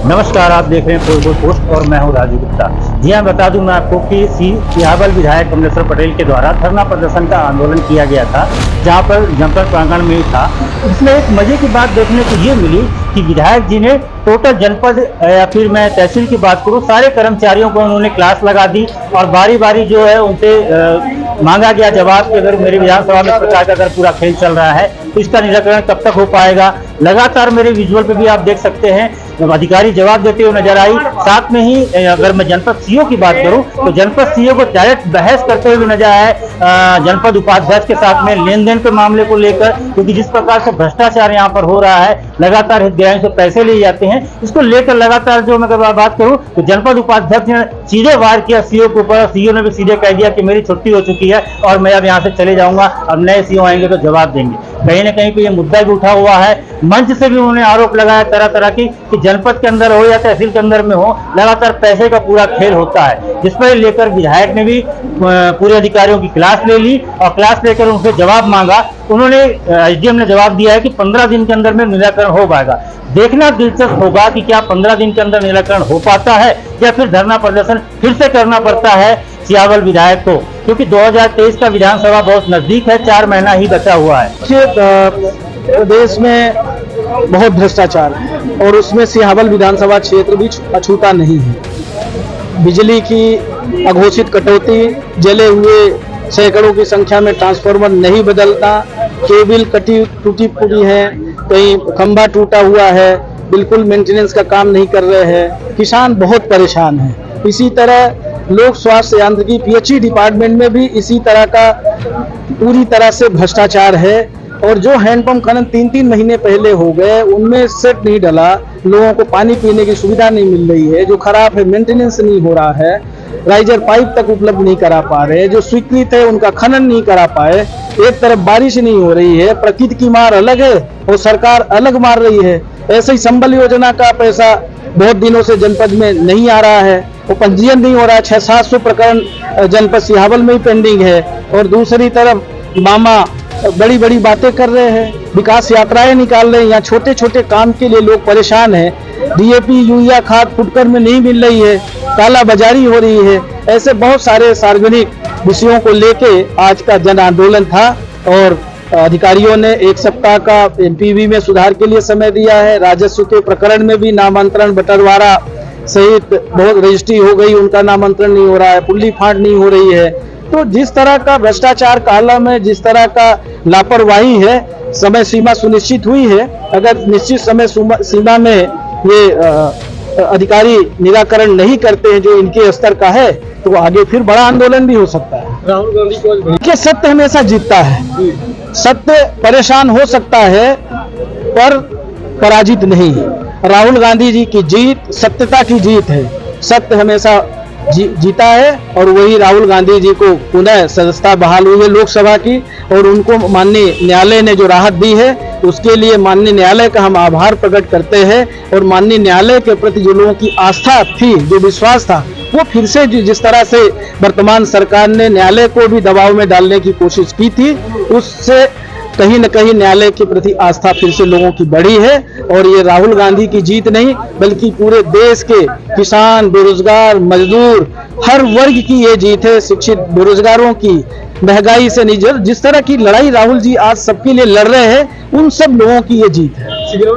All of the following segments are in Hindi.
नमस्कार, आप देख रहे हैं पोस्ट पोस्ट और मैं हूं राजू गुप्ता। जी हाँ, बता दूं मैं आपको कि सिहावल विधायक कमलेश्वर पटेल के द्वारा धरना प्रदर्शन का आंदोलन किया गया था, जहां पर जनपद प्रांगण में ही था। इसमें एक मजे की बात देखने को ये मिली कि विधायक जी ने टोटल जनपद या फिर मैं तहसील की बात करूं, सारे कर्मचारियों को उन्होंने क्लास लगा दी और बारी बारी जो है उनसे मांगा गया जवाब कि अगर मेरी विधानसभा में प्रकार का अगर पूरा खेल चल रहा है तो इसका निराकरण कब तक हो पाएगा। लगातार मेरे विजुअल पे भी आप देख सकते हैं अधिकारी जवाब देते हुए नजर आई। साथ में ही अगर मैं जनपद सीओ की बात करूं तो जनपद सीओ को डायरेक्ट बहस करते हुए नजर आए जनपद उपाध्यक्ष के साथ में लेन देन के मामले को लेकर, क्योंकि जिस प्रकार से भ्रष्टाचार यहाँ पर हो रहा है, लगातार हितग्राहियों से पैसे लिए जाते हैं, इसको लेकर लगातार जो मैं बात करूं तो जनपद उपाध्यक्ष ने सीधे वार किया सीओ के ऊपर। सीओ ने भी सीधे कह दिया कि मेरी छुट्टी हो चुकी है और मैं अब यहाँ से चले जाऊंगा, अब नए सीओ आएंगे तो जवाब देंगे। कहीं ना कहीं पे ये मुद्दा भी उठा हुआ है। मंच से भी उन्होंने आरोप लगाया तरह तरह की कि जनपद के अंदर हो या तहसील के अंदर में हो, लगातार पैसे का पूरा खेल होता है, जिस पर लेकर विधायक ने भी पूरे अधिकारियों की क्लास ले ली और क्लास लेकर उनसे जवाब मांगा। उन्होंने एसडीएम ने जवाब दिया है कि 15 दिन के अंदर में निराकरण हो पाएगा। देखना दिलचस्प होगा कि क्या 15 दिन के अंदर निराकरण हो पाता है या फिर धरना प्रदर्शन फिर से करना पड़ता है सिहावल विधायक को, क्योंकि 2023 का विधानसभा बहुत नजदीक है, 4 महीना ही बचा हुआ है। देश में बहुत भ्रष्टाचार है और उसमें सिहावल विधानसभा क्षेत्र भी अछूता नहीं है। बिजली की अघोषित कटौती, जले हुए सैकड़ों की संख्या में ट्रांसफार्मर नहीं बदलता, केबल कटी टूटी फूटी है, कहीं खंभा टूटा हुआ है, बिल्कुल मेंटेनेंस का काम नहीं कर रहे हैं, किसान बहुत परेशान है। इसी तरह लोक स्वास्थ्य यांत्रिकी पीएचई डिपार्टमेंट में भी इसी तरह का पूरी तरह से भ्रष्टाचार है। और जो हैंडपंप खनन 3-3 महीने पहले हो गए, उनमें सेट नहीं डला, लोगों को पानी पीने की सुविधा नहीं मिल रही है, जो खराब है मेंटेनेंस नहीं हो रहा है, राइजर पाइप तक उपलब्ध नहीं करा पा रहे, जो स्वीकृत है उनका खनन नहीं करा पाए। एक तरफ बारिश नहीं हो रही है, प्रकृति की मार अलग है और सरकार अलग मार रही है। ऐसे ही संबल योजना का पैसा बहुत दिनों से जनपद में नहीं आ रहा है, वो पंजीयन नहीं हो रहा है। 600-700 प्रकरण जनपद सिहावल में ही पेंडिंग है। और दूसरी तरफ मामा बड़ी बड़ी बातें कर रहे हैं, विकास यात्राएं निकाल रहे हैं, यहाँ छोटे छोटे काम के लिए लोग परेशान हैं। डीएपी यूरिया खाद फुटकर में नहीं मिल रही है, काला बाजारी हो रही है। ऐसे बहुत सारे सार्वजनिक विषयों को लेके आज का जन आंदोलन था और अधिकारियों ने 1 सप्ताह का एमपीवी में सुधार के लिए समय दिया है। राजस्व के प्रकरण में भी नामांतरण बंटवारा सहित बहुत रजिस्ट्री हो गई, उनका नामांतरण नहीं हो रहा है, पुल्ली फांड नहीं हो रही है। तो जिस तरह का भ्रष्टाचार का आलम है, जिस तरह का लापरवाही है, समय सीमा सुनिश्चित हुई है। अगर निश्चित समय सीमा में ये अधिकारी निराकरण नहीं करते हैं जो इनके स्तर का है, तो आगे फिर बड़ा आंदोलन भी हो सकता है। राहुल गांधी को सत्य हमेशा जीतता है, सत्य परेशान हो सकता है पर पराजित नहीं है। राहुल गांधी जी की जीत सत्यता की जीत है, सत्य हमेशा जीता है और वही राहुल गांधी जी को पुनः सदस्यता बहाल हुई है लोकसभा की। और उनको माननीय न्यायालय ने जो राहत दी है उसके लिए माननीय न्यायालय का हम आभार प्रकट करते हैं। और माननीय न्यायालय के प्रति जो लोगों की आस्था थी, जो विश्वास था, वो फिर से जिस तरह से वर्तमान सरकार ने न्यायालय को भी दबाव में डालने की कोशिश की थी, उससे कहीं न कहीं न्यायालय के प्रति आस्था फिर से लोगों की बढ़ी है। और ये राहुल गांधी की जीत नहीं बल्कि पूरे देश के किसान, बेरोजगार, मजदूर, हर वर्ग की ये जीत है। शिक्षित बेरोजगारों की, महंगाई से निजर जिस तरह की लड़ाई राहुल जी आज सबके लिए लड़ रहे हैं, उन सब लोगों की ये जीत है।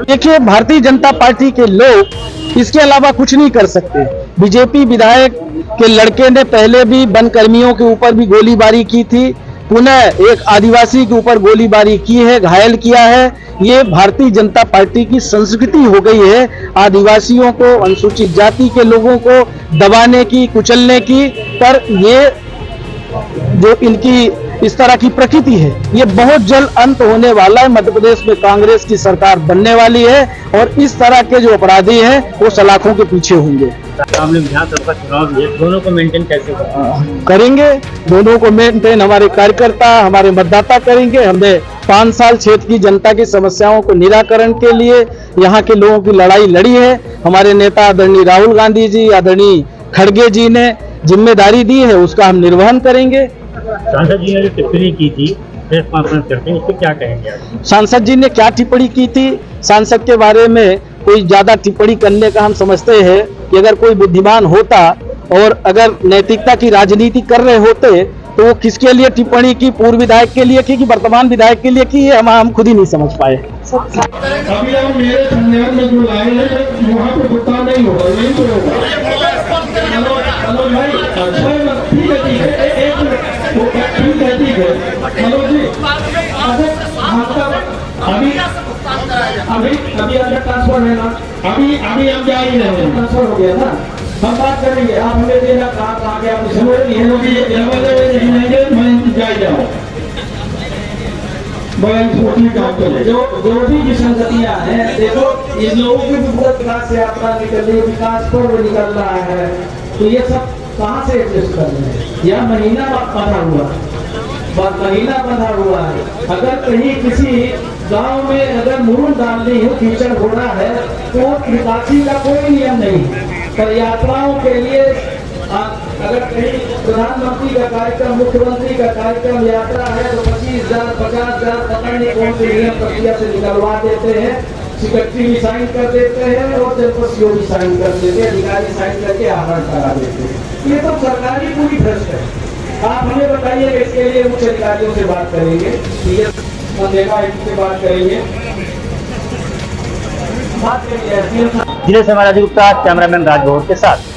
देखिए, भारतीय जनता पार्टी के लोग इसके अलावा कुछ नहीं कर सकते। बीजेपी विधायक के लड़के ने पहले भी वन कर्मियों के ऊपर भी गोलीबारी की थी, पुनः एक आदिवासी के ऊपर गोलीबारी की है, घायल किया है। ये भारतीय जनता पार्टी की संस्कृति हो गई है, आदिवासियों को, अनुसूचित जाति के लोगों को दबाने की, कुचलने की। पर ये जो इनकी इस तरह की प्रकृति है, ये बहुत जल्द अंत होने वाला है। मध्य प्रदेश में कांग्रेस की सरकार बनने वाली है और इस तरह के जो अपराधी हैं वो सलाखों के पीछे होंगे। विधानसभा चुनाव भी है, दोनों को मेंटेन कैसे करेंगे? दोनों को मेंटेन हमारे कार्यकर्ता, हमारे मतदाता करेंगे। हमने 5 साल क्षेत्र की जनता की समस्याओं को निराकरण के लिए यहाँ के लोगों की लड़ाई लड़ी है। हमारे नेता आदरणीय राहुल गांधी जी, आदरणीय खड़गे जी ने जिम्मेदारी दी है, उसका हम निर्वहन करेंगे। सांसद जी ने जो टिप्पणी की थी प्रेस कॉन्फ्रेंस करते हैं, इस पर क्या कहेंगे आप? सांसद जी ने क्या टिप्पणी की थी? सांसद के बारे में कोई ज्यादा टिप्पणी करने का हम समझते हैं कि अगर कोई बुद्धिमान होता और अगर नैतिकता की राजनीति कर रहे होते तो वो किसके लिए टिप्पणी की, पूर्व विधायक के लिए की कि वर्तमान विधायक के लिए की, ये हम खुद ही नहीं समझ पाए। अभी आप मेरे संज्ञान में जो लाए हैं वहाँ पे भुगतान नहीं होगा, यही तो होगा। हेलो भाई, अच्छा ठीक है ठीक है, एक मिनट ठीक है मनोज जी, अभी अभी अभी अंदर ट्रांसफर है ना, अभी हम जा ही रहे हैं, ट्रांसफर हो गया ना, हम बात करेंगे। आप हमें देना कहाँ गया, आप समझ नहीं है, मैं जा ही जाऊँ जो भी विसंगतियां हैं, देखो इन लोगों की भी विकास यात्रा निकल रही है, विकास पर्व निकल रहा है, तो ये सब कहाँ से एडजस्ट कर रहे हैं? यह महीना बंधा हुआ है। अगर कहीं किसी गांव में अगर मुरुम डालनी हो, कीचड़ होना है, तो निकासी का कोई नियम नहीं है। पर यात्राओं के लिए अगर कहीं प्रधानमंत्री का कार्यक्रम, मुख्यमंत्री का कार्यक्रम, यात्रा है तो 25,000 50,000 पता नहीं कौन से नियम प्रक्रिया से निकलवा देते हैं, सेक्रेटरी भी साइन कर देते हैं और जनपद सीओ भी साइन कर देते हैं, अधिकारी साइन करके आहरण करा देते हैं। ये तो सरकारी पूरी भ्रष्ट है। आप हमें बताइए कि इसके लिए उच्च अधिकारियों से बात करेंगे, से बात करेंगे, जिले से हमारा गुप्ता, कैमरामैन राजभोर के साथ।